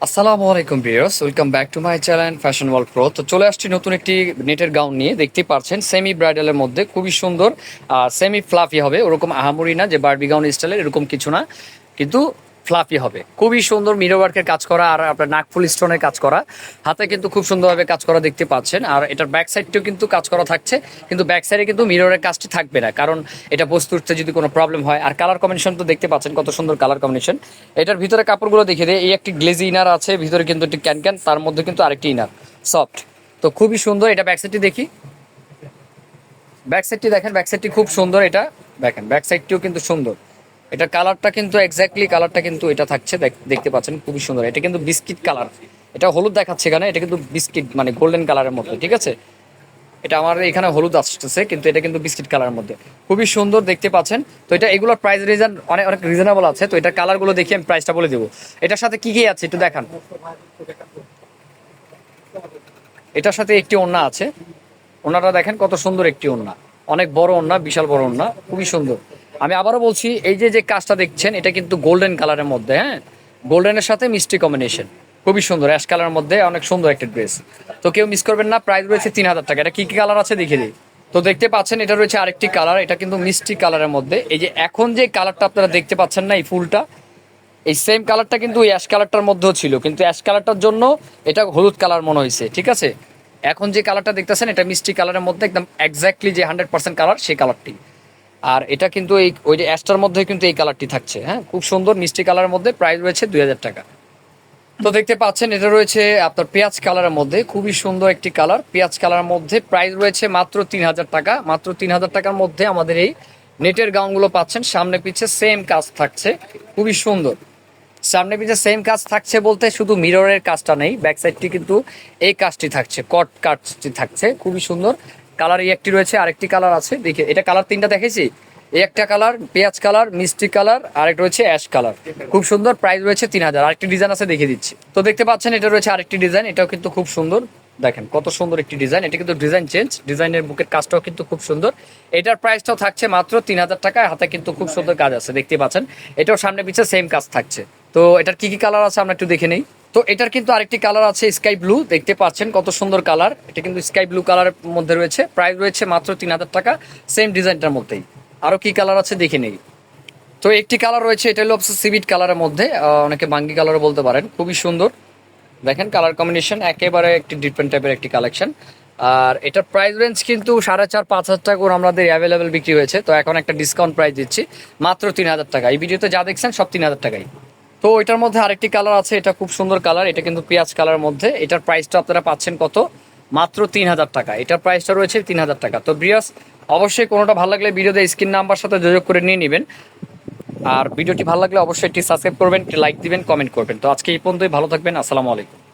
আসসালামু আলাইকুম viewers, welcome back to my channel fashion world pro. তো চলে আসছি নতুন একটি নেটের গাউন নিয়ে। দেখতেই পাচ্ছেন সেমি ব্রাইডালের মধ্যে খুবই সুন্দর, সেমি ফ্লাফি হবে। ওরকম আহামরি না যে বারবি গাউন স্টাইলের, এরকম কিছু না, কিন্তু ফ্লাফি হবে। খুবই সুন্দর মিরর ওয়ার্কের কাজ করা আর আপনার নাকফুল স্টোনের কাজ করা, হাতে কিন্তু খুব সুন্দরভাবে কাজ করা দেখতে পাচ্ছেন। আর এটার ব্যাক সাইডটিও কিন্তু কাজ করা থাকছে, কিন্তু ব্যাক সাইডে কিন্তু মিররের কাজটি থাকবে না, কারণ এটা বস্তুতে যদি কোনো প্রবলেম হয়। আর কালার কম্বিনেশন তো দেখতে পাচ্ছেন কত সুন্দর কালার কম্বিনেশন। এটার ভিতরে কাপড়গুলো দেখে দেয়, এই একটি গ্লেজি ইনার আছে, ভিতরে কিন্তু একটি ক্যান, তার মধ্যে কিন্তু আরেকটি ইনার সফট। তো খুবই সুন্দর। এটা ব্যাক সাইডটি দেখি, ব্যাক সাইডটি দেখেন, ব্যাক সাইডটি খুব সুন্দর। এটা দেখেন ব্যাক সাইডটিও কিন্তু সুন্দর। এটা কালারটা কিন্তু এক্স্যাক্টলি কালারটা কিন্তু এটা থাকছে, দেখতে পাচ্ছেন খুবই সুন্দর। এটা কিন্তু বিস্কিট কালার, এটা হলুদ দেখাচ্ছে এখানে, এটা কিন্তু বিস্কিট মানে গোল্ডেন কালারের মধ্যে, ঠিক আছে। এটা আমার এখানে হলুদ আসতেছে, কিন্তু এটা কিন্তু বিস্কিট কালারের মধ্যে খুবই সুন্দর দেখতে পাচ্ছেন। তো এটা এগুলোর প্রাইস অনেক অনেক রিজনেবল আছে। তো এটা কালারগুলো দেখি আমি প্রাইসটা বলে দেবো। এটার সাথে কি কি আছে একটু দেখান। এটার সাথে একটি ওড়না আছে, ওড়নাটা দেখেন কত সুন্দর একটি ওড়না, অনেক বড় ওড়না, বিশাল বড় ওড়না, খুবই সুন্দর। আমি আবারও বলছি, এই যে যে কাজটা দেখছেন এটা কিন্তু গোল্ডেন কালারের মধ্যে, হ্যাঁ, গোল্ডেনের সাথে মিষ্টি কম্বিনেশন, খুবই সুন্দর। অ্যাশ কালারের মধ্যে অনেক সুন্দর একটা ড্রেস। তো কেউ মিস করবেন না, প্রাইস রয়েছে 3000 টাকা। এটা কি কি কালার আছে দেখিয়ে দিই। তো দেখতে পাচ্ছেন এটা রয়েছে আরেকটি কালার, এটা কিন্তু মিষ্টি কালারের মধ্যে। এই যে এখন যে কালারটা আপনারা দেখতে পাচ্ছেন না, এই ফুলটা, এই সেম কালারটা কিন্তু ওই অ্যাশ কালারটার মধ্যেও ছিল, কিন্তু অ্যাশ কালারটার জন্য এটা হলুদ কালার মনে হয়েছে, ঠিক আছে। এখন যে কালারটা দেখতেছেন এটা মিষ্টি কালারের মধ্যে, একদম এক্স্যাক্টলি যে 100% কালার সেই কালারটি। আর এটা কিন্তু এই ওই যে অ্যাশটার মধ্যে কিন্তু এই কালারটি থাকছে, হ্যাঁ, খুব সুন্দর মিষ্টি কালারের মধ্যে। প্রাইস রয়েছে 2000 টাকা। তো দেখতে পাচ্ছেন এটা রয়েছে আপনার পেঁয়াজ কালারের মধ্যে, খুবই সুন্দর একটি কালার পেঁয়াজ কালারের মধ্যে। প্রাইস রয়েছে মাত্র 3000 টাকা। মাত্র 3000 টাকার মধ্যে আমাদের এই নেটের গাউনগুলো পাচ্ছেন। সামনে পিছে সেম কাজ থাকছে, খুবই সুন্দর। সামনে পিছে সেম কাজ থাকছে বলতে শুধু মিররের কাজটা নেই, ব্যাক সাইডটি কিন্তু এই কাজটি থাকছে, কট কাজটি থাকছে, খুবই সুন্দর। কালার এই একটি রয়েছে, আরেকটি কালার আছে, দেখে এটা কালার তিনটা দেখেছি। এই একটা কালার পেঁয়াজ কালার, মিষ্টি কালার, আরেকটা রয়েছে অ্যাশ কালার, খুব সুন্দর। প্রাইস রয়েছে 3000। আরেকটি ডিজাইন আছে, দেখিয়ে দিচ্ছি। তো দেখতে পাচ্ছেন এটা রয়েছে আরেকটি ডিজাইন, এটাও কিন্তু খুব সুন্দর। দেখেন কত সুন্দর একটি ডিজাইন, এটা কিন্তু ডিজাইন চেঞ্জ, ডিজাইনের বুকের কাজটাও কিন্তু খুব সুন্দর। এটার প্রাইসটাও থাকছে মাত্র 3000 টাকায়। হাতে কিন্তু খুব সুন্দর কাজ আছে, দেখতে পাচ্ছেন। এটাও সামনে পিছিয়ে সেম কাজ থাকছে। তো এটার কি কি কালার আছে আমরা একটু দেখে নেই। তো এটার কিন্তু আরেকটি কালার আছে স্কাই ব্লু, দেখতে পাচ্ছেন কত সুন্দর কালার। এটা কিন্তু স্কাই ব্লু কালারের মধ্যে রয়েছে, প্রাইস রয়েছে মাত্র 3000 টাকা, সেম ডিজাইনটার মধ্যেই। আরো কি কালার আছে দেখে নেই। তো একটি কালার রয়েছে, এটা হলো সিভিট কালারের মধ্যে, অনেকে বাঙ্গি কালারও বলতে পারেন, খুবই সুন্দর। দেখেন কালার কম্বিনেশন একেবারে একটি ডিফারেন্ট টাইপের একটি কালেকশন। আর এটার প্রাইস রেঞ্জ কিন্তু 4500-5000 টাকা করে আমাদের অ্যাভেলেবেল বিক্রি হয়েছে। তো এখন একটা ডিসকাউন্ট প্রাইস দিচ্ছি মাত্র 3000 টাকা। এই ভিডিওতে যা দেখছেন সব 3000 টাকাই। তো এটার মধ্যে আরেকটি কালার আছে, এটা খুব সুন্দর কালার, এটা কিন্তু পেঁয়াজ কালারের মধ্যে। এটার প্রাইসটা আপনারা পাচ্ছেন কত, মাত্র 3000 টাকা। এটার প্রাইসটা রয়েছে 3000 টাকা। তো ব্রিয়াস, অবশ্যই কোনোটা ভালো লাগলে ভিডিওতে স্ক্রিন নাম্বার সাথে যোগাযোগ করে নিয়ে নেবেন। আর ভিডিওটি ভালো লাগলে অবশ্যই একটি সাবস্ক্রাইব করবেন, একটি লাইক দিবেন, কমেন্ট করবেন। তো আজকে এই পর্যন্তই, ভালো থাকবেন, আসসালামু আলাইকুম।